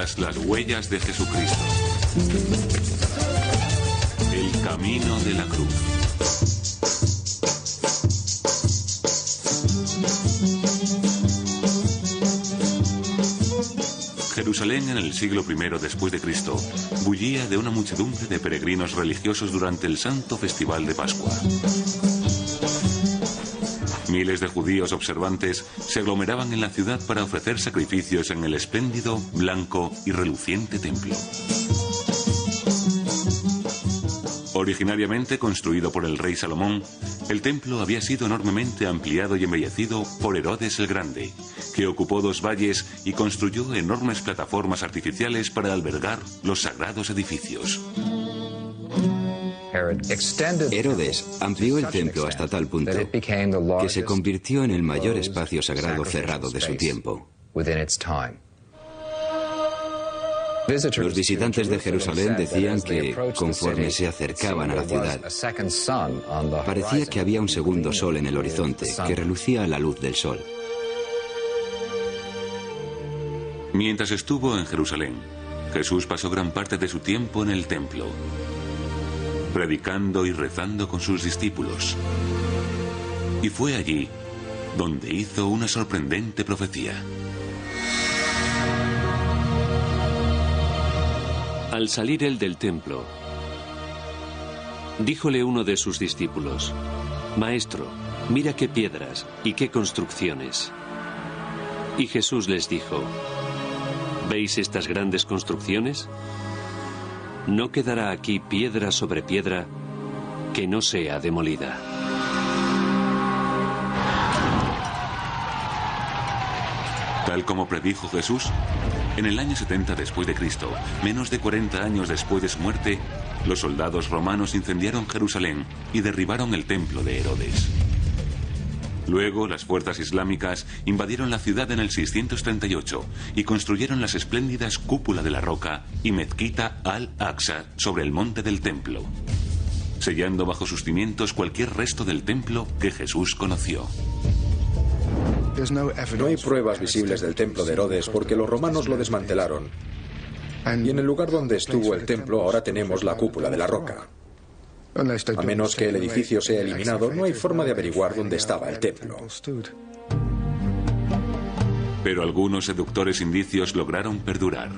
tras las huellas de Jesucristo. El camino de la cruz. Jerusalén en el siglo I después de Cristo bullía de una muchedumbre de peregrinos religiosos durante el santo festival de Pascua. Miles de judíos observantes se aglomeraban en la ciudad para ofrecer sacrificios en el espléndido, blanco y reluciente templo. Originariamente construido por el rey Salomón, el templo había sido enormemente ampliado y embellecido por Herodes el Grande, que ocupó 2 valles y construyó enormes plataformas artificiales para albergar los sagrados edificios. Herodes amplió el templo hasta tal punto que se convirtió en el mayor espacio sagrado cerrado de su tiempo. Los visitantes de Jerusalén decían que, conforme se acercaban a la ciudad, parecía que había un segundo sol en el horizonte, que relucía a la luz del sol. Mientras estuvo en Jerusalén, Jesús pasó gran parte de su tiempo en el templo, predicando y rezando con sus discípulos. Y fue allí donde hizo una sorprendente profecía. Al salir él del templo, díjole uno de sus discípulos: Maestro, mira qué piedras y qué construcciones. Y Jesús les dijo: ¿Veis estas grandes construcciones? No quedará aquí piedra sobre piedra que no sea demolida. Tal como predijo Jesús, en el año 70 después de Cristo, menos de 40 años después de su muerte, los soldados romanos incendiaron Jerusalén y derribaron el templo de Herodes. Luego, las fuerzas islámicas invadieron la ciudad en el 638 y construyeron las espléndidas Cúpula de la Roca y Mezquita al-Aqsa sobre el monte del templo, sellando bajo sus cimientos cualquier resto del templo que Jesús conoció. No hay pruebas visibles del templo de Herodes porque los romanos lo desmantelaron. Y en el lugar donde estuvo el templo ahora tenemos la Cúpula de la Roca. A menos que el edificio sea eliminado, no hay forma de averiguar dónde estaba el templo. Pero algunos seductores indicios lograron perdurar.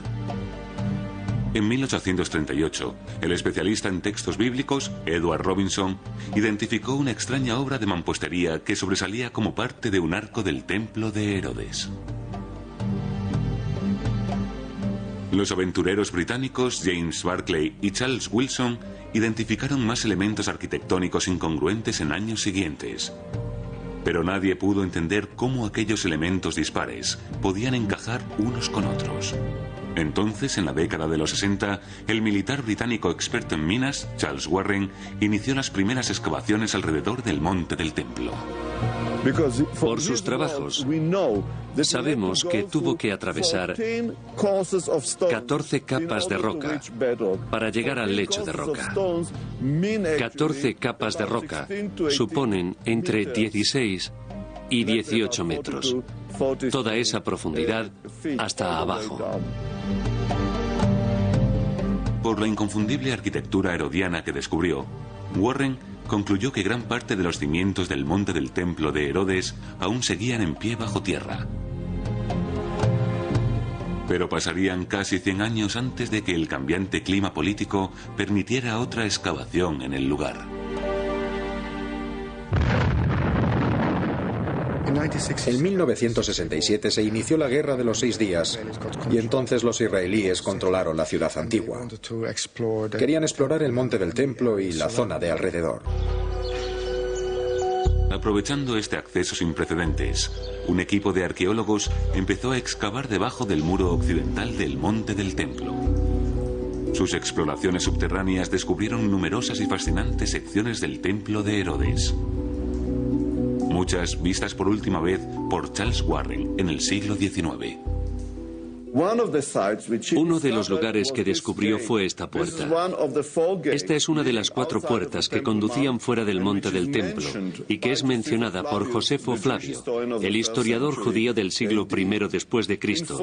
En 1838, el especialista en textos bíblicos, Edward Robinson, identificó una extraña obra de mampostería que sobresalía como parte de un arco del templo de Herodes. Los aventureros británicos James Barclay y Charles Wilson identificaron más elementos arquitectónicos incongruentes en años siguientes. Pero nadie pudo entender cómo aquellos elementos dispares podían encajar unos con otros. Entonces, en la década de los 60, el militar británico experto en minas, Charles Warren, inició las primeras excavaciones alrededor del monte del templo. Por sus trabajos, sabemos que tuvo que atravesar 14 capas de roca para llegar al lecho de roca. 14 capas de roca suponen entre 16 y 18 metros. Toda esa profundidad hasta abajo. Por la inconfundible arquitectura herodiana que descubrió, Warren concluyó que gran parte de los cimientos del monte del templo de Herodes aún seguían en pie bajo tierra. Pero pasarían casi 100 años antes de que el cambiante clima político permitiera otra excavación en el lugar. En 1967 se inició la Guerra de los 6 días y entonces los israelíes controlaron la ciudad antigua. Querían explorar el monte del templo y la zona de alrededor. Aprovechando este acceso sin precedentes, un equipo de arqueólogos empezó a excavar debajo del muro occidental del monte del templo. Sus exploraciones subterráneas descubrieron numerosas y fascinantes secciones del templo de Herodes. Muchas vistas por última vez por Charles Warren en el siglo XIX. Uno de los lugares que descubrió fue esta puerta. Esta es una de las 4 puertas que conducían fuera del monte del templo y que es mencionada por Josefo Flavio, el historiador judío del siglo I después de Cristo,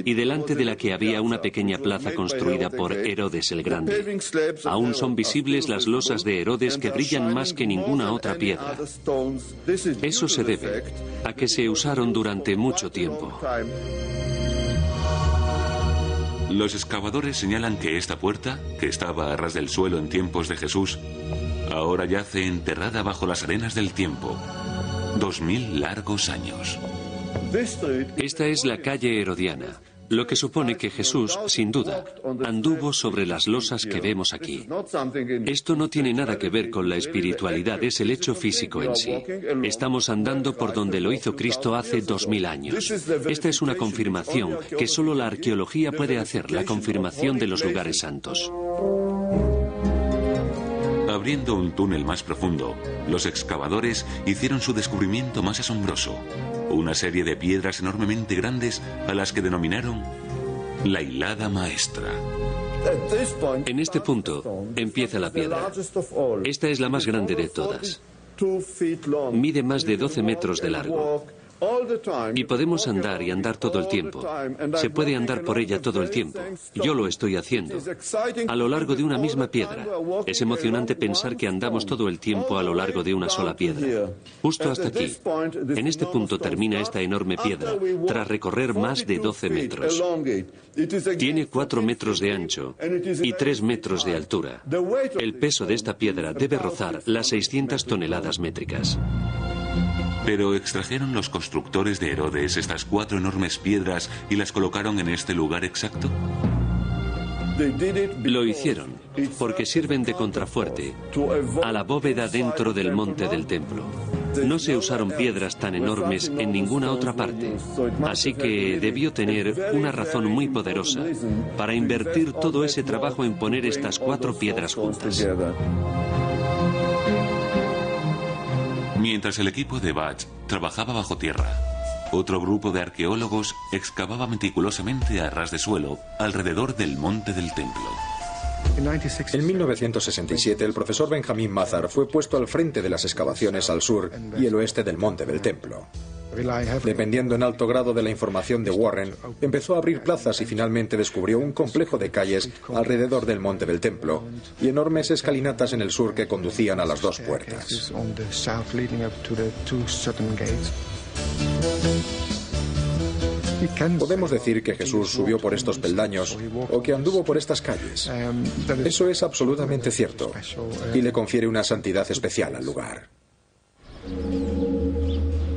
y delante de la que había una pequeña plaza construida por Herodes el Grande. Aún son visibles las losas de Herodes que brillan más que ninguna otra piedra. Eso se debe a que se usaron durante mucho tiempo. Los excavadores señalan que esta puerta, que estaba a ras del suelo en tiempos de Jesús, ahora yace enterrada bajo las arenas del tiempo. 2000 largos años. Esta es la calle Herodiana, lo que supone que Jesús, sin duda, anduvo sobre las losas que vemos aquí. Esto no tiene nada que ver con la espiritualidad, es el hecho físico en sí. Estamos andando por donde lo hizo Cristo hace 2000 años. Esta es una confirmación que solo la arqueología puede hacer, la confirmación de los lugares santos. Abriendo un túnel más profundo, los excavadores hicieron su descubrimiento más asombroso. Una serie de piedras enormemente grandes a las que denominaron la hilada maestra. En este punto empieza la piedra. Esta es la más grande de todas. Mide más de 12 metros de largo. Y podemos andar y andar todo el tiempo. Se puede andar por ella todo el tiempo. Yo lo estoy haciendo. A lo largo de una misma piedra. Es emocionante pensar que andamos todo el tiempo a lo largo de una sola piedra. Justo hasta aquí. En este punto termina esta enorme piedra, tras recorrer más de 12 metros. Tiene 4 metros de ancho y 3 metros de altura. El peso de esta piedra debe rozar las 600 toneladas métricas. Pero extrajeron los constructores de Herodes estas 4 enormes piedras y las colocaron en este lugar exacto. Lo hicieron porque sirven de contrafuerte a la bóveda dentro del monte del templo. No se usaron piedras tan enormes en ninguna otra parte, así que debió tener una razón muy poderosa para invertir todo ese trabajo en poner estas 4 piedras juntas. Mientras el equipo de Bach trabajaba bajo tierra, otro grupo de arqueólogos excavaba meticulosamente a ras de suelo alrededor del monte del templo. En 1967, el profesor Benjamin Mazar fue puesto al frente de las excavaciones al sur y el oeste del monte del templo. Dependiendo en alto grado de la información de Warren, empezó a abrir plazas y finalmente descubrió un complejo de calles alrededor del monte del templo y enormes escalinatas en el sur que conducían a las 2 puertas. Podemos decir que Jesús subió por estos peldaños o que anduvo por estas calles. Eso es absolutamente cierto y le confiere una santidad especial al lugar.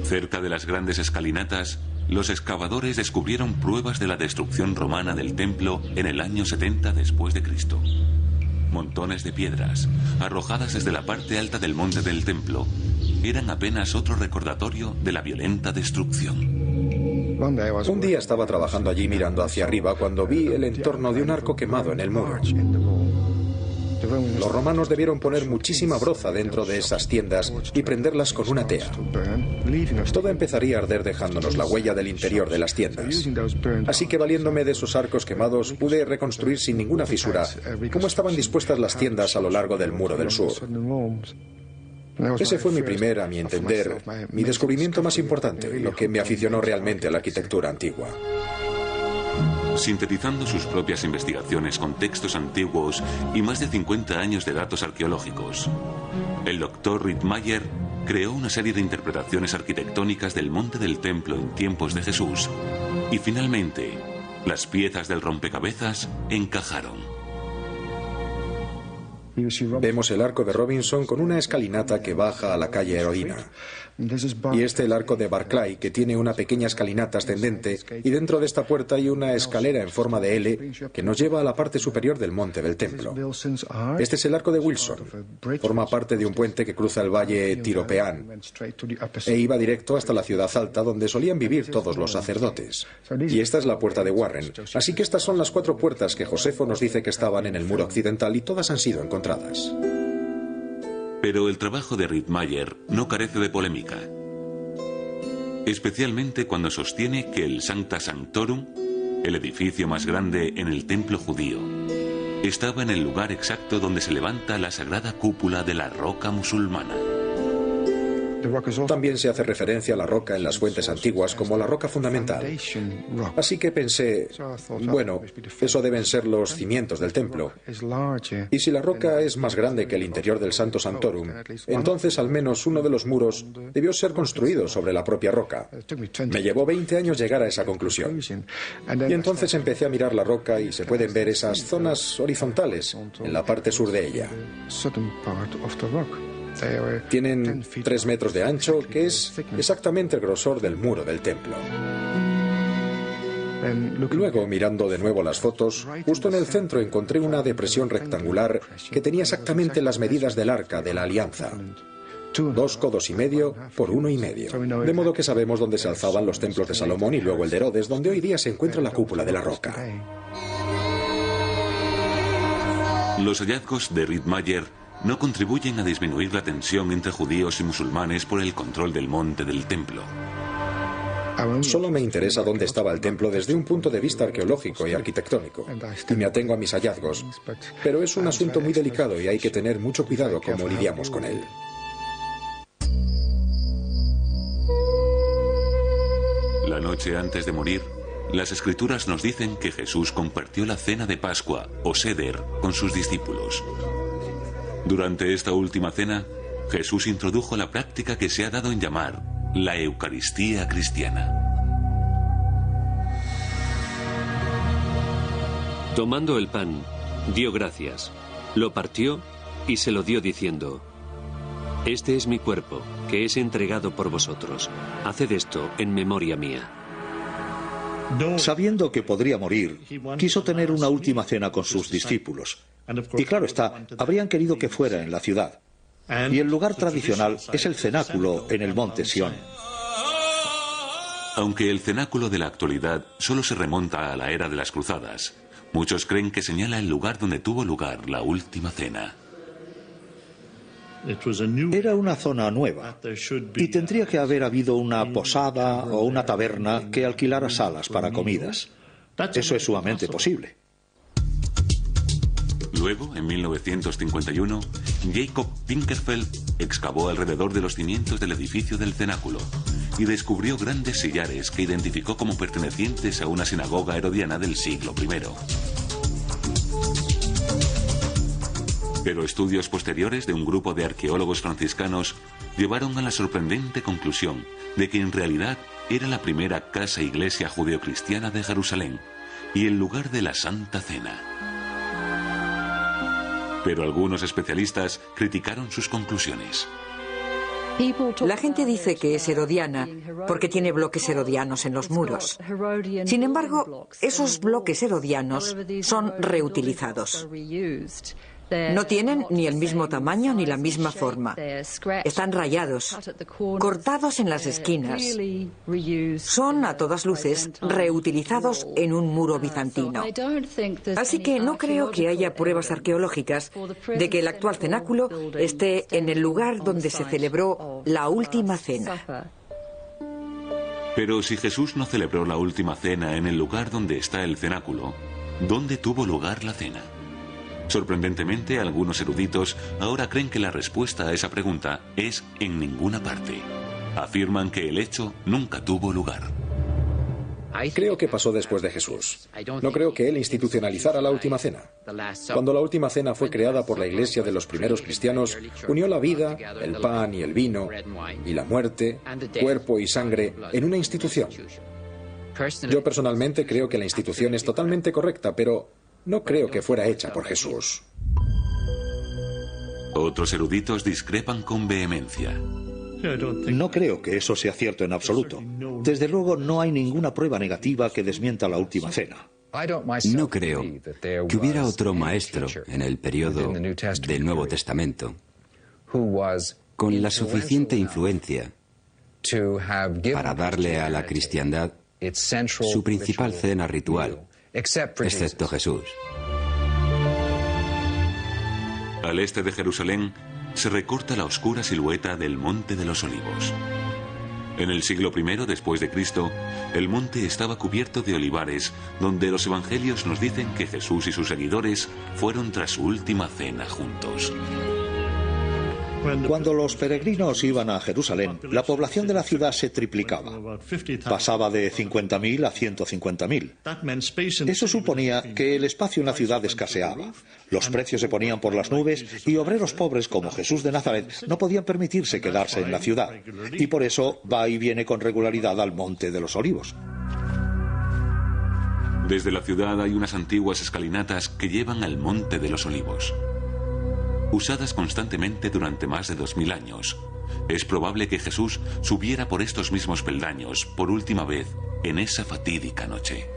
Cerca de las grandes escalinatas, los excavadores descubrieron pruebas de la destrucción romana del templo en el año 70 después de Cristo. Montones de piedras, arrojadas desde la parte alta del monte del templo, eran apenas otro recordatorio de la violenta destrucción. Un día estaba trabajando allí mirando hacia arriba cuando vi el entorno de un arco quemado en el muro. Los romanos debieron poner muchísima broza dentro de esas tiendas y prenderlas con una tea. Todo empezaría a arder dejándonos la huella del interior de las tiendas. Así que valiéndome de esos arcos quemados pude reconstruir sin ninguna fisura cómo estaban dispuestas las tiendas a lo largo del muro del sur. Ese fue mi primer, a mi entender, mi descubrimiento más importante, lo que me aficionó realmente a la arquitectura antigua. Sintetizando sus propias investigaciones con textos antiguos y más de 50 años de datos arqueológicos, el Dr. Rittmeyer creó una serie de interpretaciones arquitectónicas del monte del templo en tiempos de Jesús y finalmente las piezas del rompecabezas encajaron. Vemos el arco de Robinson con una escalinata que baja a la calle Herodina. Y el arco de Barclay, que tiene una pequeña escalinata ascendente, y dentro de esta puerta hay una escalera en forma de L que nos lleva a la parte superior del monte del templo. Este es el arco de Wilson. Forma parte de un puente que cruza el valle Tiropeán e iba directo hasta la ciudad alta donde solían vivir todos los sacerdotes. Y esta es la puerta de Warren. Así que estas son las 4 puertas que Josefo nos dice que estaban en el muro occidental y todas han sido encontradas. Pero el trabajo de Rittmeyer no carece de polémica, especialmente cuando sostiene que el Sancta Sanctorum El edificio más grande en el templo judío estaba en el lugar exacto donde se levanta la sagrada cúpula de la roca musulmana. También se hace referencia a la roca en las fuentes antiguas como la roca fundamental. Así que pensé, bueno, eso deben ser los cimientos del templo. Y si la roca es más grande que el interior del Santo Santorum, entonces al menos uno de los muros debió ser construido sobre la propia roca. Me llevó 20 años llegar a esa conclusión. Y entonces empecé a mirar la roca y se pueden ver esas zonas horizontales en la parte sur de ella. Tienen 3 metros de ancho, que es exactamente el grosor del muro del templo. Luego, mirando de nuevo las fotos, justo en el centro encontré una depresión rectangular que tenía exactamente las medidas del arca de la alianza. 2,5 codos por 1,5. De modo que sabemos dónde se alzaban los templos de Salomón y luego el de Herodes, donde hoy día se encuentra la cúpula de la roca. Los hallazgos de Rittmeyer no contribuyen a disminuir la tensión entre judíos y musulmanes por el control del monte del templo. Solo me interesa dónde estaba el templo desde un punto de vista arqueológico y arquitectónico, y me atengo a mis hallazgos. Pero es un asunto muy delicado y hay que tener mucho cuidado cómo lidiamos con él. La noche antes de morir, las Escrituras nos dicen que Jesús compartió la cena de Pascua, o Seder, con sus discípulos. Durante esta última cena, Jesús introdujo la práctica que se ha dado en llamar la Eucaristía cristiana. Tomando el pan, dio gracias, lo partió y se lo dio diciendo: Este es mi cuerpo, que es entregado por vosotros. Haced esto en memoria mía. Sabiendo que podría morir, quiso tener una última cena con sus discípulos. Y claro está, habrían querido que fuera en la ciudad. Y el lugar tradicional es el cenáculo en el monte Sión. Aunque el cenáculo de la actualidad solo se remonta a la era de las cruzadas, muchos creen que señala el lugar donde tuvo lugar la última cena. Era una zona nueva y tendría que haber habido una posada o una taberna que alquilara salas para comidas. Eso es sumamente posible. Luego, en 1951, Jacob Pinkerfeld excavó alrededor de los cimientos del edificio del cenáculo y descubrió grandes sillares que identificó como pertenecientes a una sinagoga herodiana del siglo I. Pero estudios posteriores de un grupo de arqueólogos franciscanos llevaron a la sorprendente conclusión de que en realidad era la primera casa-iglesia judeocristiana de Jerusalén y el lugar de la Santa Cena. Pero algunos especialistas criticaron sus conclusiones. La gente dice que es herodiana porque tiene bloques herodianos en los muros. Sin embargo, esos bloques herodianos son reutilizados. No tienen ni el mismo tamaño ni la misma forma. Están rayados, cortados en las esquinas. Son, a todas luces, reutilizados en un muro bizantino. Así que no creo que haya pruebas arqueológicas de que el actual cenáculo esté en el lugar donde se celebró la última cena. Pero si Jesús no celebró la última cena en el lugar donde está el cenáculo, ¿dónde tuvo lugar la cena? Sorprendentemente, algunos eruditos ahora creen que la respuesta a esa pregunta es en ninguna parte. Afirman que el hecho nunca tuvo lugar. Creo que pasó después de Jesús. No creo que él institucionalizara la última cena. Cuando la última cena fue creada por la iglesia de los primeros cristianos, unió la vida, el pan y el vino, y la muerte, cuerpo y sangre, en una institución. Yo personalmente creo que la institución es totalmente correcta, pero no creo que fuera hecha por Jesús. Otros eruditos discrepan con vehemencia. No creo que eso sea cierto en absoluto. Desde luego no hay ninguna prueba negativa que desmienta la última cena. No creo que hubiera otro maestro en el periodo del Nuevo Testamento con la suficiente influencia para darle a la cristiandad su principal cena ritual, excepto Jesús. Al este de Jerusalén se recorta la oscura silueta del Monte de los Olivos. En el siglo I después de Cristo, el monte estaba cubierto de olivares, donde los evangelios nos dicen que Jesús y sus seguidores fueron tras su última cena juntos. Cuando los peregrinos iban a Jerusalén, la población de la ciudad se triplicaba. Pasaba de 50.000 a 150.000. Eso suponía que el espacio en la ciudad escaseaba. Los precios se ponían por las nubes y obreros pobres como Jesús de Nazaret no podían permitirse quedarse en la ciudad. Y por eso va y viene con regularidad al Monte de los Olivos. Desde la ciudad hay unas antiguas escalinatas que llevan al Monte de los Olivos. Usadas constantemente durante más de 2000 años. Es probable que Jesús subiera por estos mismos peldaños por última vez en esa fatídica noche.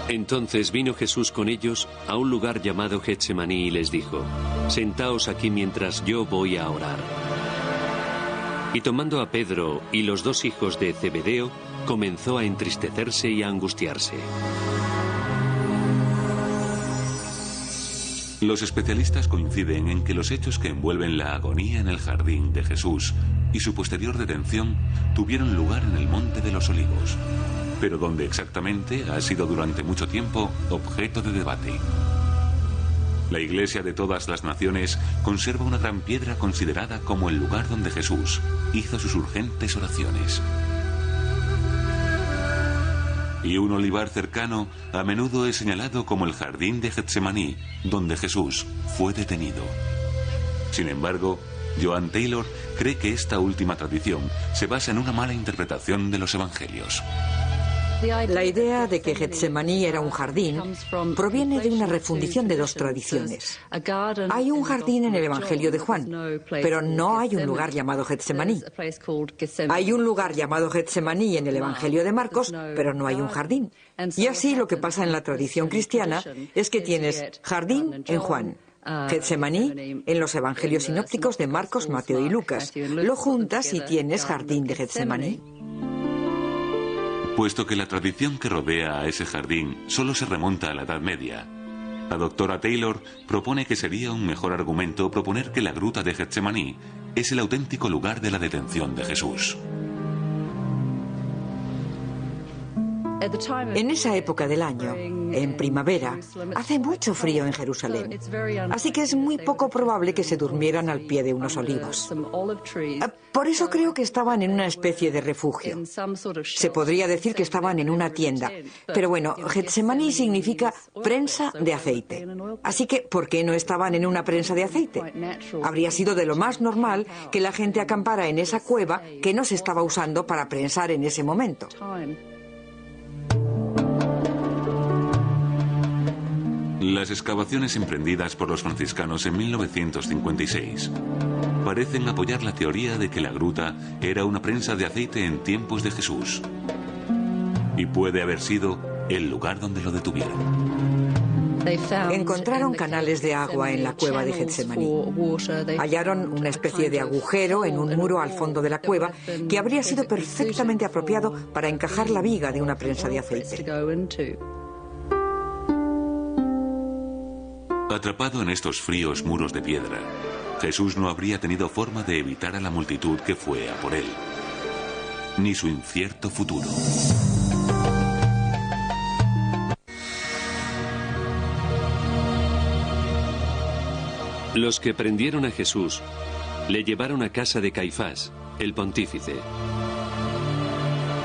Entonces vino Jesús con ellos a un lugar llamado Getsemaní y les dijo: «Sentaos aquí mientras yo voy a orar». Y tomando a Pedro y los dos hijos de Zebedeo, comenzó a entristecerse y a angustiarse. Los especialistas coinciden en que los hechos que envuelven la agonía en el jardín de Jesús y su posterior detención tuvieron lugar en el Monte de los Olivos, pero donde exactamente ha sido durante mucho tiempo objeto de debate. La Iglesia de todas las naciones conserva una gran piedra considerada como el lugar donde Jesús hizo sus urgentes oraciones. Y un olivar cercano a menudo es señalado como el jardín de Getsemaní, donde Jesús fue detenido. Sin embargo, Joan Taylor cree que esta última tradición se basa en una mala interpretación de los evangelios. La idea de que Getsemaní era un jardín proviene de una refundición de dos tradiciones. Hay un jardín en el Evangelio de Juan, pero no hay un lugar llamado Getsemaní. Hay un lugar llamado Getsemaní en el Evangelio de Marcos, pero no hay un jardín. Y así lo que pasa en la tradición cristiana es que tienes jardín en Juan, Getsemaní en los Evangelios sinópticos de Marcos, Mateo y Lucas. Lo juntas y tienes jardín de Getsemaní. Puesto que la tradición que rodea a ese jardín solo se remonta a la Edad Media, la doctora Taylor propone que sería un mejor argumento proponer que la gruta de Getsemaní es el auténtico lugar de la detención de Jesús. En esa época del año, en primavera, hace mucho frío en Jerusalén, así que es muy poco probable que se durmieran al pie de unos olivos. Por eso creo que estaban en una especie de refugio. Se podría decir que estaban en una tienda, pero bueno, Getsemaní significa prensa de aceite. Así que, ¿por qué no estaban en una prensa de aceite? Habría sido de lo más normal que la gente acampara en esa cueva que no se estaba usando para prensar en ese momento. Las excavaciones emprendidas por los franciscanos en 1956 parecen apoyar la teoría de que la gruta era una prensa de aceite en tiempos de Jesús. Y puede haber sido el lugar donde lo detuvieron. Encontraron canales de agua en la cueva de Getsemaní. Hallaron una especie de agujero en un muro al fondo de la cueva que habría sido perfectamente apropiado para encajar la viga de una prensa de aceite. Atrapado en estos fríos muros de piedra, Jesús no habría tenido forma de evitar a la multitud que fue a por él, ni su incierto futuro. Los que prendieron a Jesús le llevaron a casa de Caifás, el pontífice.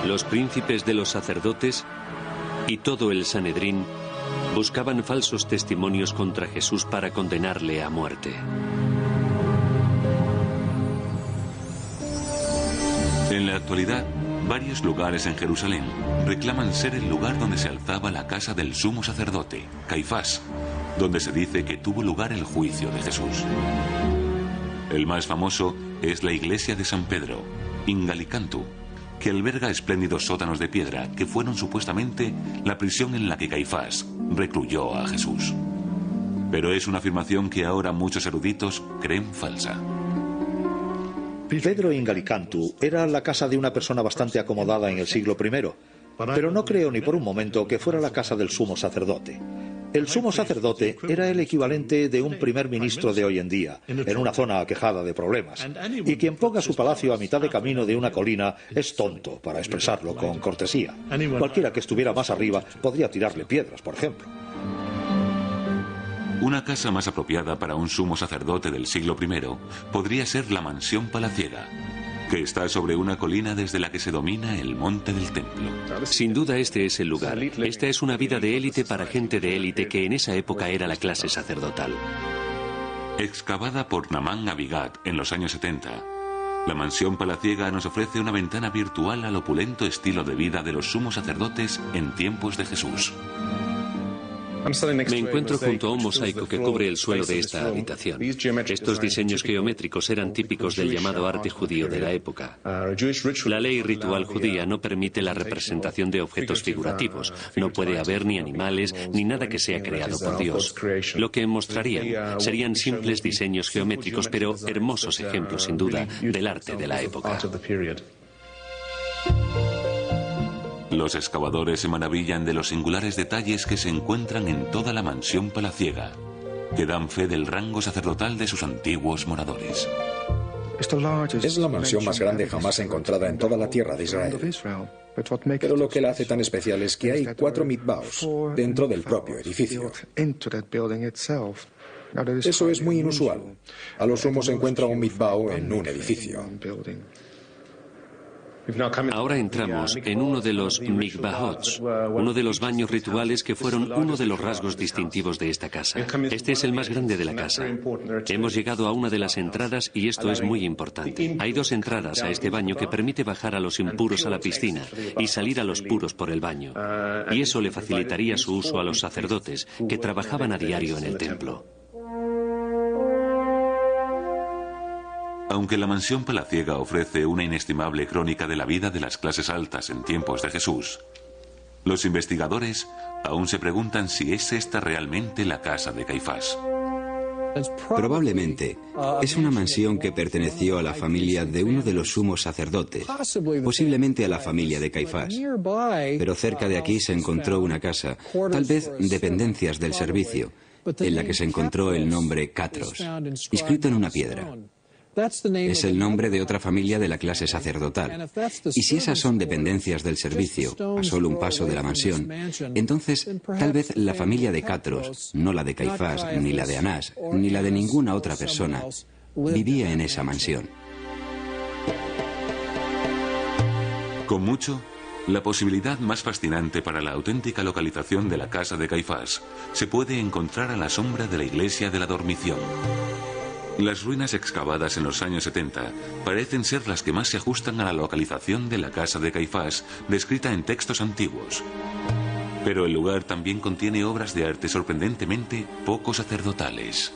Los príncipes de los sacerdotes y todo el Sanedrín buscaban falsos testimonios contra Jesús para condenarle a muerte. En la actualidad, varios lugares en Jerusalén reclaman ser el lugar donde se alzaba la casa del sumo sacerdote, Caifás, donde se dice que tuvo lugar el juicio de Jesús. El más famoso es la iglesia de San Pedro, in Gallicantu, que alberga espléndidos sótanos de piedra que fueron supuestamente la prisión en la que Caifás recluyó a Jesús. Pero es una afirmación que ahora muchos eruditos creen falsa. Pedro in Gallicantu era la casa de una persona bastante acomodada en el siglo I, pero no creo ni por un momento que fuera la casa del sumo sacerdote. El sumo sacerdote era el equivalente de un primer ministro de hoy en día, en una zona aquejada de problemas. Y quien ponga su palacio a mitad de camino de una colina es tonto, para expresarlo con cortesía. Cualquiera que estuviera más arriba podría tirarle piedras, por ejemplo. Una casa más apropiada para un sumo sacerdote del siglo I podría ser la mansión palaciega, que está sobre una colina desde la que se domina el monte del templo. Sin duda este es el lugar. Esta es una vida de élite para gente de élite que en esa época era la clase sacerdotal. Excavada por Naaman Abigat en los años 70, la mansión palaciega nos ofrece una ventana virtual al opulento estilo de vida de los sumos sacerdotes en tiempos de Jesús. Me encuentro junto a un mosaico que cubre el suelo de esta habitación. Estos diseños geométricos eran típicos del llamado arte judío de la época. La ley ritual judía no permite la representación de objetos figurativos. No puede haber ni animales ni nada que sea creado por Dios. Lo que mostrarían serían simples diseños geométricos, pero hermosos ejemplos, sin duda, del arte de la época. Los excavadores se maravillan de los singulares detalles que se encuentran en toda la mansión palaciega, que dan fe del rango sacerdotal de sus antiguos moradores. Es la mansión más grande jamás encontrada en toda la tierra de Israel. Pero lo que la hace tan especial es que hay 4 mikvaos dentro del propio edificio. Eso es muy inusual. A lo sumo se encuentra un mikvao en un edificio. Ahora entramos en uno de los mikvahot, uno de los baños rituales que fueron uno de los rasgos distintivos de esta casa. Este es el más grande de la casa. Hemos llegado a una de las entradas y esto es muy importante. Hay 2 entradas a este baño que permite bajar a los impuros a la piscina y salir a los puros por el baño. Y eso le facilitaría su uso a los sacerdotes que trabajaban a diario en el templo. Aunque la mansión palaciega ofrece una inestimable crónica de la vida de las clases altas en tiempos de Jesús, los investigadores aún se preguntan si es esta realmente la casa de Caifás. Probablemente es una mansión que perteneció a la familia de uno de los sumos sacerdotes, posiblemente a la familia de Caifás. Pero cerca de aquí se encontró una casa, tal vez dependencias del servicio, en la que se encontró el nombre Catros, inscrito en una piedra. Es el nombre de otra familia de la clase sacerdotal. Y si esas son dependencias del servicio, a solo un paso de la mansión, entonces tal vez la familia de Catros, no la de Caifás, ni la de Anás, ni la de ninguna otra persona, vivía en esa mansión. Con mucho, la posibilidad más fascinante para la auténtica localización de la casa de Caifás se puede encontrar a la sombra de la iglesia de la Dormición. Las ruinas excavadas en los años 70 parecen ser las que más se ajustan a la localización de la casa de Caifás descrita en textos antiguos. Pero el lugar también contiene obras de arte sorprendentemente poco sacerdotales.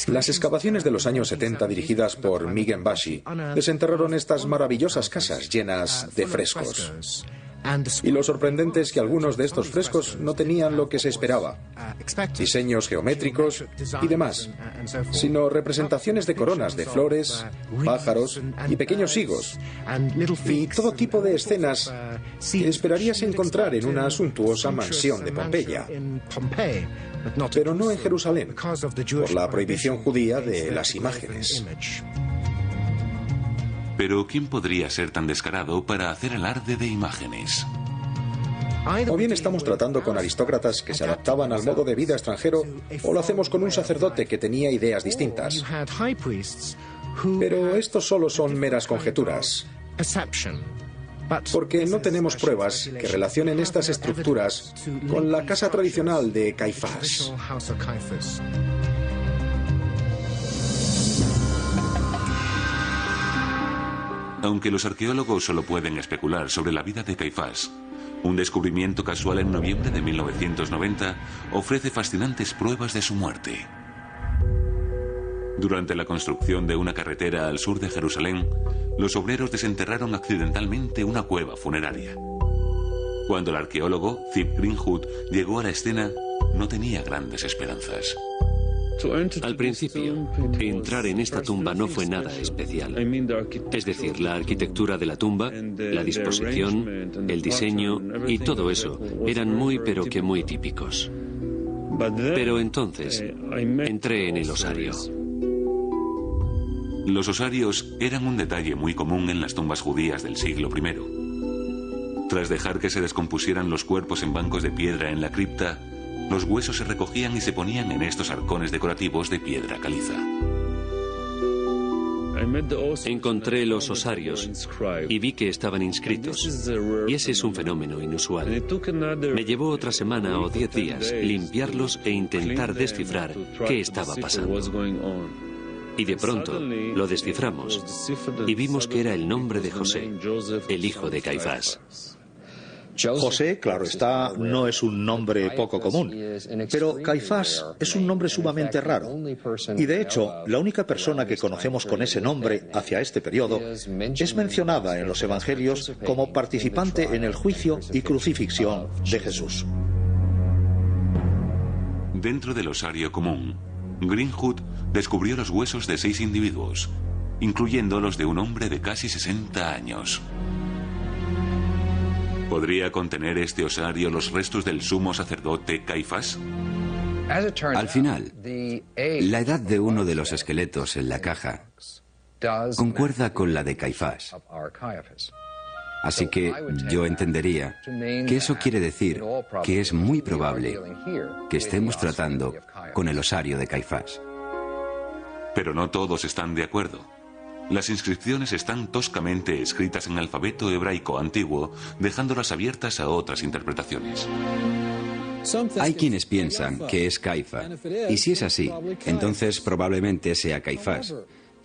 Las excavaciones de los años 70 dirigidas por Mighen Bashi desenterraron estas maravillosas casas llenas de frescos. Y lo sorprendente es que algunos de estos frescos no tenían lo que se esperaba, diseños geométricos y demás, sino representaciones de coronas de flores, pájaros y pequeños higos, y todo tipo de escenas que esperarías encontrar en una suntuosa mansión de Pompeya, pero no en Jerusalén, por la prohibición judía de las imágenes. Pero ¿quién podría ser tan descarado para hacer alarde de imágenes? O bien estamos tratando con aristócratas que se adaptaban al modo de vida extranjero, o lo hacemos con un sacerdote que tenía ideas distintas. Pero estos solo son meras conjeturas, porque no tenemos pruebas que relacionen estas estructuras con la casa tradicional de Caifás. Aunque los arqueólogos solo pueden especular sobre la vida de Caifás, un descubrimiento casual en noviembre de 1990 ofrece fascinantes pruebas de su muerte. Durante la construcción de una carretera al sur de Jerusalén, los obreros desenterraron accidentalmente una cueva funeraria. Cuando el arqueólogo Zip Greenwood llegó a la escena, no tenía grandes esperanzas. Al principio, entrar en esta tumba no fue nada especial. Es decir, la arquitectura de la tumba, la disposición, el diseño y todo eso eran muy pero que muy típicos. Pero entonces entré en el osario. Los osarios eran un detalle muy común en las tumbas judías del siglo I. Tras dejar que se descompusieran los cuerpos en bancos de piedra en la cripta, los huesos se recogían y se ponían en estos arcones decorativos de piedra caliza. Encontré los osarios y vi que estaban inscritos. Y ese es un fenómeno inusual. Me llevó otra semana o 10 días limpiarlos e intentar descifrar qué estaba pasando. Y de pronto lo desciframos y vimos que era el nombre de José, el hijo de Caifás. José, claro está, no es un nombre poco común, pero Caifás es un nombre sumamente raro. Y de hecho, la única persona que conocemos con ese nombre hacia este periodo es mencionada en los Evangelios como participante en el juicio y crucifixión de Jesús. Dentro del osario común, Greenwood descubrió los huesos de 6 individuos, incluyendo los de un hombre de casi 60 años. ¿Podría contener este osario los restos del sumo sacerdote Caifás? Al final, la edad de uno de los esqueletos en la caja concuerda con la de Caifás. Así que yo entendería que eso quiere decir que es muy probable que estemos tratando con el osario de Caifás. Pero no todos están de acuerdo. Las inscripciones están toscamente escritas en alfabeto hebraico antiguo, dejándolas abiertas a otras interpretaciones. Hay quienes piensan que es Caifa, y si es así, entonces probablemente sea Caifás.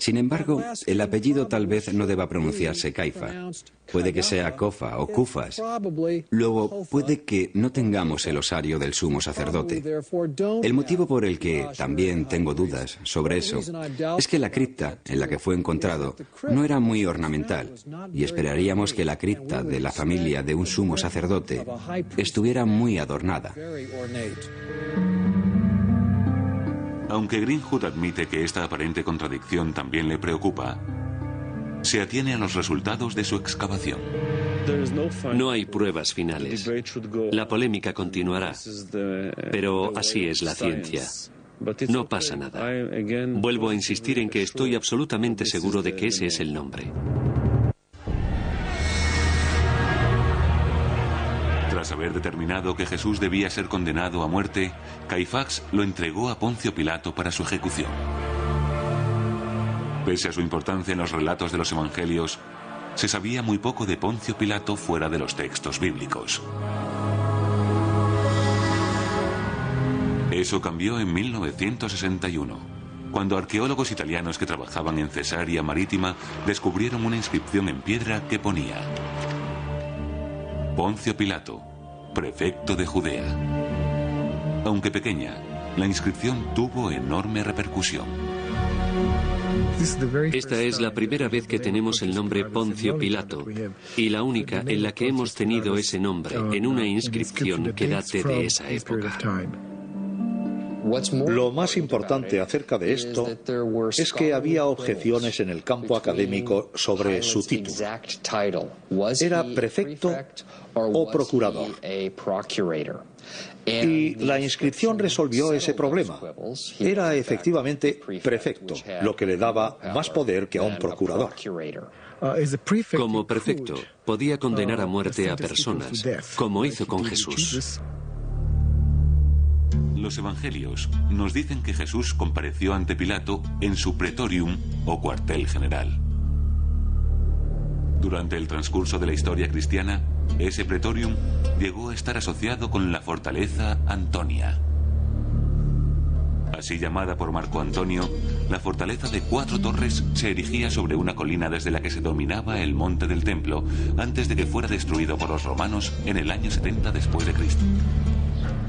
Sin embargo, el apellido tal vez no deba pronunciarse Caifa. Puede que sea Cofa o Cufas. Luego, puede que no tengamos el osario del sumo sacerdote. El motivo por el que también tengo dudas sobre eso es que la cripta en la que fue encontrado no era muy ornamental, y esperaríamos que la cripta de la familia de un sumo sacerdote estuviera muy adornada. Aunque Greenwood admite que esta aparente contradicción también le preocupa, se atiene a los resultados de su excavación. No hay pruebas finales. La polémica continuará, pero así es la ciencia. No pasa nada. Vuelvo a insistir en que estoy absolutamente seguro de que ese es el nombre. Tras haber determinado que Jesús debía ser condenado a muerte, Caifás lo entregó a Poncio Pilato para su ejecución. Pese a su importancia en los relatos de los evangelios, se sabía muy poco de Poncio Pilato fuera de los textos bíblicos. Eso cambió en 1961, cuando arqueólogos italianos que trabajaban en Cesarea Marítima descubrieron una inscripción en piedra que ponía: Poncio Pilato, prefecto de Judea. Aunque pequeña, la inscripción tuvo enorme repercusión. Esta es la primera vez que tenemos el nombre Poncio Pilato y la única en la que hemos tenido ese nombre en una inscripción que date de esa época. Lo más importante acerca de esto es que había objeciones en el campo académico sobre su título. ¿Era prefecto o procurador? Y la inscripción resolvió ese problema. Era efectivamente prefecto, lo que le daba más poder que a un procurador. Como prefecto, podía condenar a muerte a personas, como hizo con Jesús. Los evangelios nos dicen que Jesús compareció ante Pilato en su pretorium o cuartel general. Durante el transcurso de la historia cristiana, ese pretorium llegó a estar asociado con la fortaleza Antonia. Así llamada por Marco Antonio, la fortaleza de 4 torres se erigía sobre una colina desde la que se dominaba el monte del templo antes de que fuera destruido por los romanos en el año 70 después de Cristo.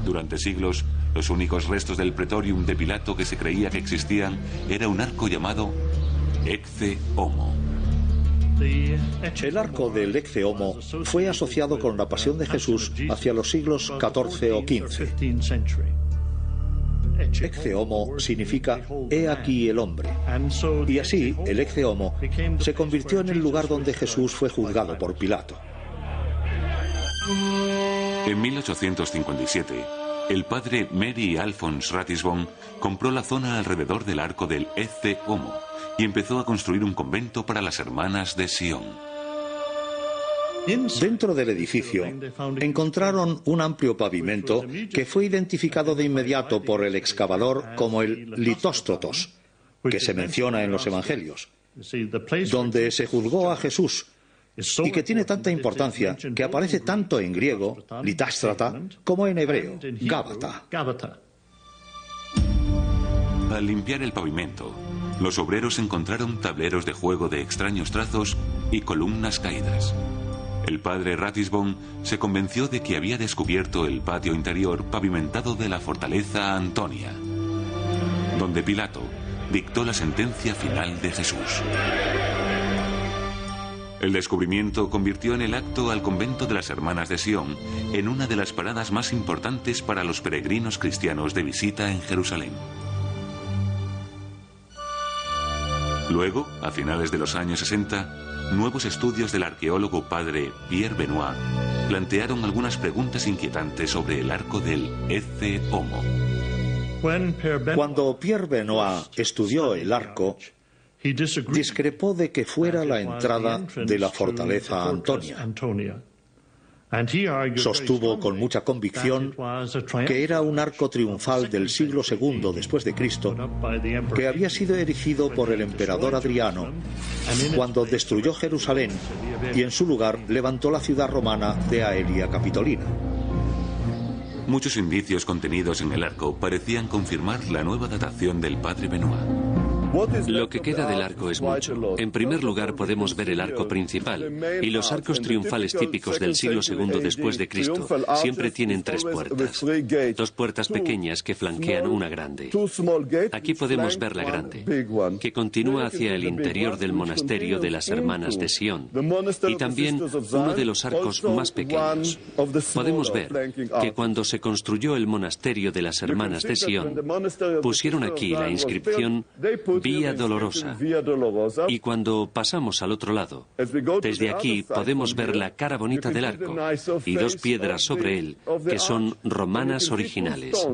Durante siglos, los únicos restos del pretorium de Pilato que se creía que existían era un arco llamado Ecce Homo. El arco del Ecce Homo fue asociado con la pasión de Jesús hacia los siglos XIV o XV. Ecce homo significa «he aquí el hombre». Y así, el Ecce homo se convirtió en el lugar donde Jesús fue juzgado por Pilato. En 1857, el padre Mary Alphonse Ratisbonne compró la zona alrededor del arco del Ecce homo y empezó a construir un convento para las hermanas de Sion. Dentro del edificio encontraron un amplio pavimento que fue identificado de inmediato por el excavador como el Litóstrotos, que se menciona en los evangelios, donde se juzgó a Jesús, y que tiene tanta importancia que aparece tanto en griego, litástrata, como en hebreo, Gábata. Al limpiar el pavimento, los obreros encontraron tableros de juego de extraños trazos y columnas caídas. El padre Ratisbonne se convenció de que había descubierto el patio interior pavimentado de la fortaleza Antonia, donde Pilato dictó la sentencia final de Jesús. El descubrimiento convirtió en el acto al convento de las Hermanas de Sion en una de las paradas más importantes para los peregrinos cristianos de visita en Jerusalén. Luego, a finales de los años 60, nuevos estudios del arqueólogo padre Pierre Benoit plantearon algunas preguntas inquietantes sobre el arco del Ecce homo. Cuando Pierre Benoit estudió el arco, discrepó de que fuera la entrada de la fortaleza Antonia. Sostuvo con mucha convicción que era un arco triunfal del siglo II después de Cristo, que había sido erigido por el emperador Adriano cuando destruyó Jerusalén y en su lugar levantó la ciudad romana de Aelia Capitolina. Muchos indicios contenidos en el arco parecían confirmar la nueva datación del padre Benoit. Lo que queda del arco es mucho. En primer lugar podemos ver el arco principal, y los arcos triunfales típicos del siglo II después de Cristo siempre tienen tres puertas. Dos puertas pequeñas que flanquean una grande. Aquí podemos ver la grande, que continúa hacia el interior del monasterio de las Hermanas de Sion, y también uno de los arcos más pequeños. Podemos ver que cuando se construyó el monasterio de las Hermanas de Sion, pusieron aquí la inscripción Vía Dolorosa. Y cuando pasamos al otro lado, desde aquí podemos ver la cara bonita del arco y dos piedras sobre él que son romanas originales.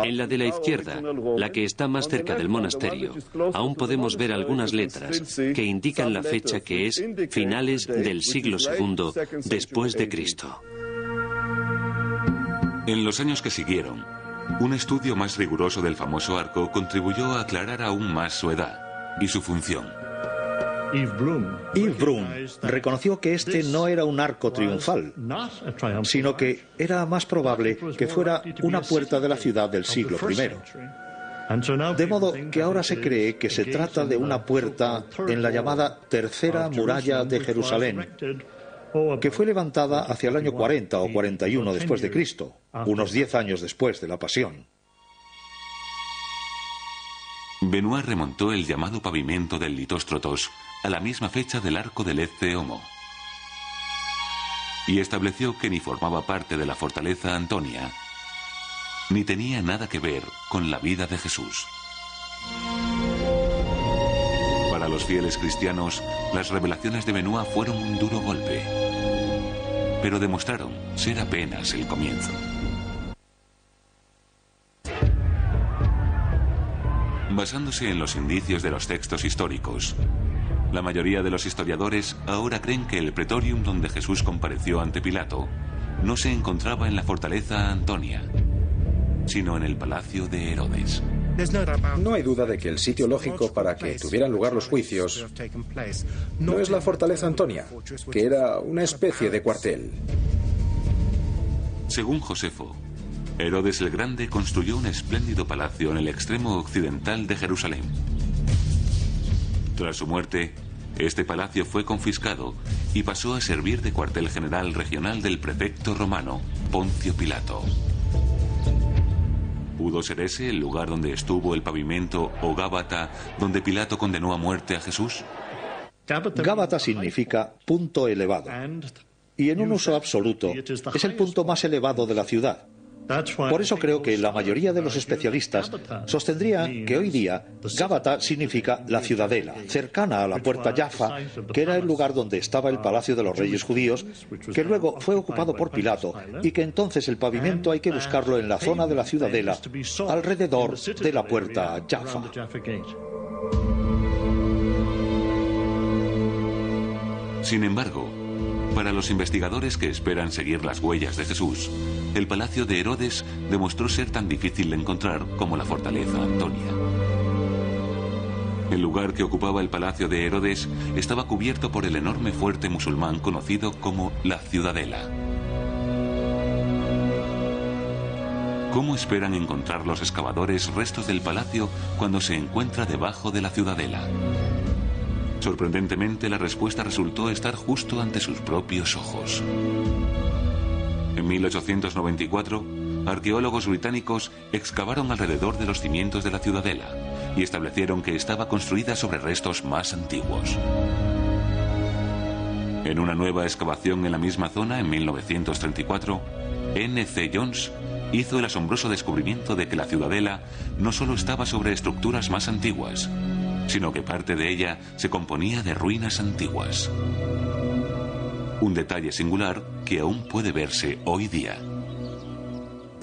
En la de la izquierda, la que está más cerca del monasterio, aún podemos ver algunas letras que indican la fecha, que es finales del siglo II después de Cristo. En los años que siguieron, un estudio más riguroso del famoso arco contribuyó a aclarar aún más su edad y su función. Yves Brun reconoció que este no era un arco triunfal, sino que era más probable que fuera una puerta de la ciudad del siglo I. De modo que ahora se cree que se trata de una puerta en la llamada Tercera Muralla de Jerusalén, que fue levantada hacia el año 40 o 41 después de Cristo, unos 10 años después de la Pasión. Benoit remontó el llamado pavimento del Litóstrotos a la misma fecha del arco del Ecce homo y estableció que ni formaba parte de la fortaleza Antonia ni tenía nada que ver con la vida de Jesús. Para los fieles cristianos, las revelaciones de Benoit fueron un duro golpe, pero demostraron ser apenas el comienzo. Basándose en los indicios de los textos históricos, la mayoría de los historiadores ahora creen que el pretorium donde Jesús compareció ante Pilato no se encontraba en la fortaleza Antonia, sino en el palacio de Herodes. No hay duda de que el sitio lógico para que tuvieran lugar los juicios no es la fortaleza Antonia, que era una especie de cuartel. Según Josefo, Herodes el Grande construyó un espléndido palacio en el extremo occidental de Jerusalén. Tras su muerte, este palacio fue confiscado y pasó a servir de cuartel general regional del prefecto romano, Poncio Pilato. ¿Pudo ser ese el lugar donde estuvo el pavimento o Gábata, donde Pilato condenó a muerte a Jesús? Gábata significa punto elevado, y en un uso absoluto es el punto más elevado de la ciudad. Por eso creo que la mayoría de los especialistas sostendrían que hoy día Gábata significa la ciudadela, cercana a la puerta Jaffa, que era el lugar donde estaba el palacio de los reyes judíos, que luego fue ocupado por Pilato, y que entonces el pavimento hay que buscarlo en la zona de la ciudadela, alrededor de la puerta Jaffa. Sin embargo, para los investigadores que esperan seguir las huellas de Jesús, el palacio de Herodes demostró ser tan difícil de encontrar como la fortaleza Antonia. El lugar que ocupaba el palacio de Herodes estaba cubierto por el enorme fuerte musulmán conocido como la Ciudadela. ¿Cómo esperan encontrar los excavadores restos del palacio cuando se encuentra debajo de la Ciudadela? Sorprendentemente, la respuesta resultó estar justo ante sus propios ojos. En 1894, arqueólogos británicos excavaron alrededor de los cimientos de la ciudadela y establecieron que estaba construida sobre restos más antiguos. En una nueva excavación en la misma zona, en 1934, N.C. Jones hizo el asombroso descubrimiento de que la ciudadela no solo estaba sobre estructuras más antiguas, sino que parte de ella se componía de ruinas antiguas. Un detalle singular que aún puede verse hoy día.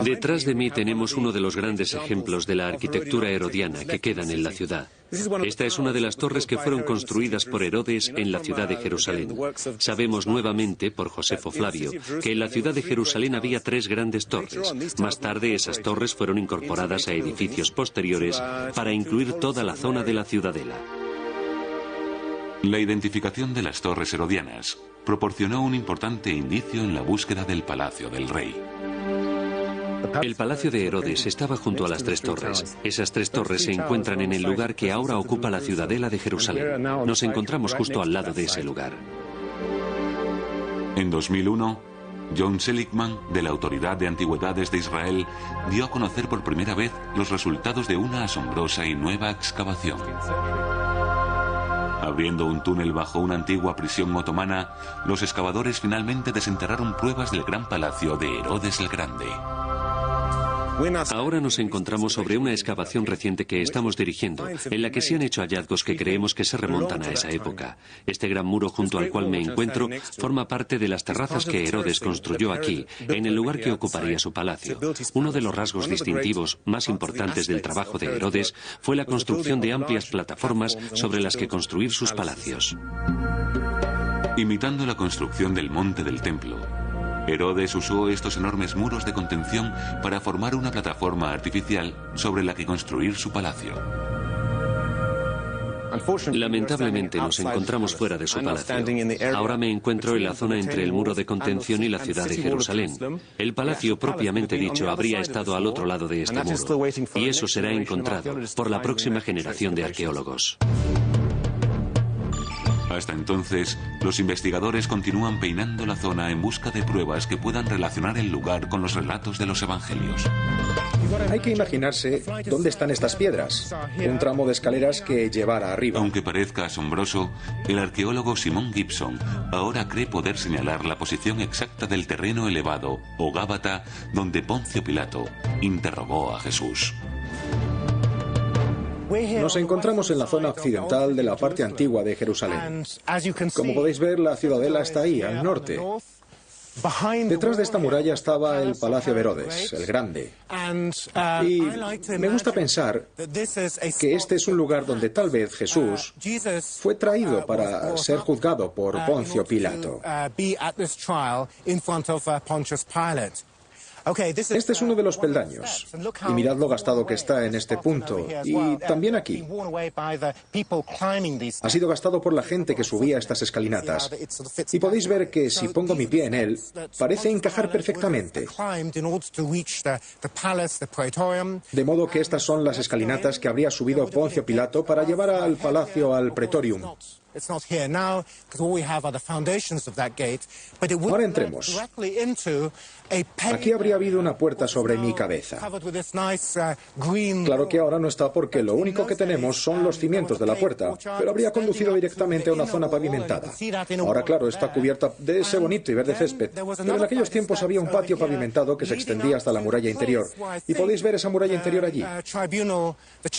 Detrás de mí tenemos uno de los grandes ejemplos de la arquitectura herodiana que quedan en la ciudad. Esta es una de las torres que fueron construidas por Herodes en la ciudad de Jerusalén. Sabemos nuevamente, por Josefo Flavio, que en la ciudad de Jerusalén había 3 grandes torres. Más tarde esas torres fueron incorporadas a edificios posteriores para incluir toda la zona de la ciudadela. La identificación de las torres herodianas proporcionó un importante indicio en la búsqueda del palacio del rey. El palacio de Herodes estaba junto a las 3 torres. Esas 3 torres se encuentran en el lugar que ahora ocupa la ciudadela de Jerusalén. Nos encontramos justo al lado de ese lugar. En 2001, John Seligman, de la Autoridad de Antigüedades de Israel, dio a conocer por primera vez los resultados de una asombrosa y nueva excavación. Abriendo un túnel bajo una antigua prisión otomana, los excavadores finalmente desenterraron pruebas del gran palacio de Herodes el Grande. Ahora nos encontramos sobre una excavación reciente que estamos dirigiendo, en la que se han hecho hallazgos que creemos que se remontan a esa época. Este gran muro junto al cual me encuentro forma parte de las terrazas que Herodes construyó aquí, en el lugar que ocuparía su palacio. Uno de los rasgos distintivos más importantes del trabajo de Herodes fue la construcción de amplias plataformas sobre las que construir sus palacios. Imitando la construcción del monte del templo, Herodes usó estos enormes muros de contención para formar una plataforma artificial sobre la que construir su palacio. Lamentablemente nos encontramos fuera de su palacio. Ahora me encuentro en la zona entre el muro de contención y la ciudad de Jerusalén. El palacio propiamente dicho habría estado al otro lado de este muro, y eso será encontrado por la próxima generación de arqueólogos. Hasta entonces, los investigadores continúan peinando la zona en busca de pruebas que puedan relacionar el lugar con los relatos de los evangelios. Hay que imaginarse dónde están estas piedras. Un tramo de escaleras que llevará arriba. Aunque parezca asombroso, el arqueólogo Simon Gibson ahora cree poder señalar la posición exacta del terreno elevado, o Gábata, donde Poncio Pilato interrogó a Jesús. Nos encontramos en la zona occidental de la parte antigua de Jerusalén. Como podéis ver, la ciudadela está ahí, al norte. Detrás de esta muralla estaba el palacio de Herodes, el Grande. Y me gusta pensar que este es un lugar donde tal vez Jesús fue traído para ser juzgado por Poncio Pilato. Este es uno de los peldaños, y mirad lo gastado que está en este punto, y también aquí. Ha sido gastado por la gente que subía estas escalinatas, y podéis ver que si pongo mi pie en él, parece encajar perfectamente. De modo que estas son las escalinatas que habría subido Poncio Pilato para llevar al palacio al Praetorium. Ahora entremos. Aquí habría habido una puerta sobre mi cabeza. Claro que ahora no está porque lo único que tenemos son los cimientos de la puerta, pero habría conducido directamente a una zona pavimentada. Ahora, claro, está cubierta de ese bonito y verde césped, pero en aquellos tiempos había un patio pavimentado que se extendía hasta la muralla interior, y podéis ver esa muralla interior allí.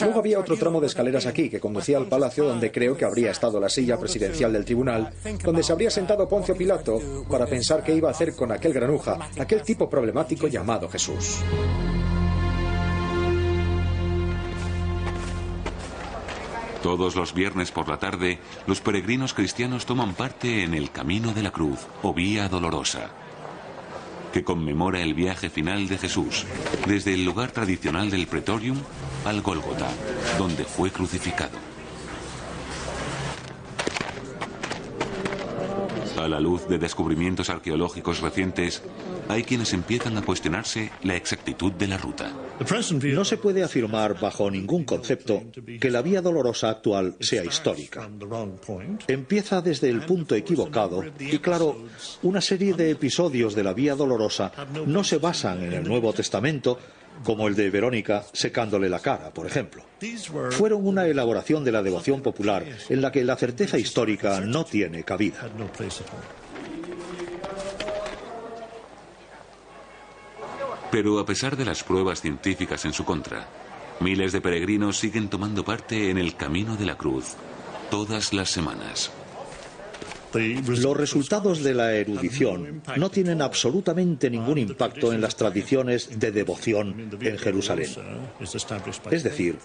Luego había otro tramo de escaleras aquí que conducía al palacio donde creo que habría estado la silla presidencial del tribunal, donde se habría sentado Poncio Pilato para pensar qué iba a hacer con aquel granuja, aquel tipo problemático llamado Jesús. Todos los viernes por la tarde, los peregrinos cristianos toman parte en el Camino de la Cruz, o Vía Dolorosa, que conmemora el viaje final de Jesús, desde el lugar tradicional del Pretorium al Gólgota, donde fue crucificado. A la luz de descubrimientos arqueológicos recientes, hay quienes empiezan a cuestionarse la exactitud de la ruta. No se puede afirmar bajo ningún concepto que la Vía Dolorosa actual sea histórica. Empieza desde el punto equivocado y, claro, una serie de episodios de la Vía Dolorosa no se basan en el Nuevo Testamento, como el de Verónica secándole la cara, por ejemplo. Fueron una elaboración de la devoción popular en la que la certeza histórica no tiene cabida. Pero a pesar de las pruebas científicas en su contra, miles de peregrinos siguen tomando parte en el Camino de la Cruz todas las semanas. Los resultados de la erudición no tienen absolutamente ningún impacto en las tradiciones de devoción en Jerusalén. Es decir,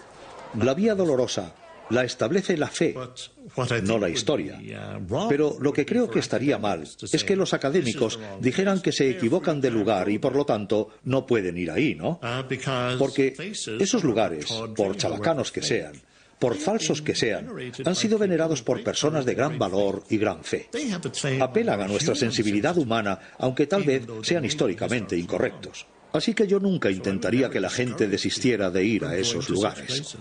la Vía Dolorosa la establece la fe, no la historia. Pero lo que creo que estaría mal es que los académicos dijeran que se equivocan de lugar y por lo tanto no pueden ir ahí, ¿no? Porque esos lugares, por chabacanos que sean, por falsos que sean, han sido venerados por personas de gran valor y gran fe. Apelan a nuestra sensibilidad humana, aunque tal vez sean históricamente incorrectos. Así que yo nunca intentaría que la gente desistiera de ir a esos lugares.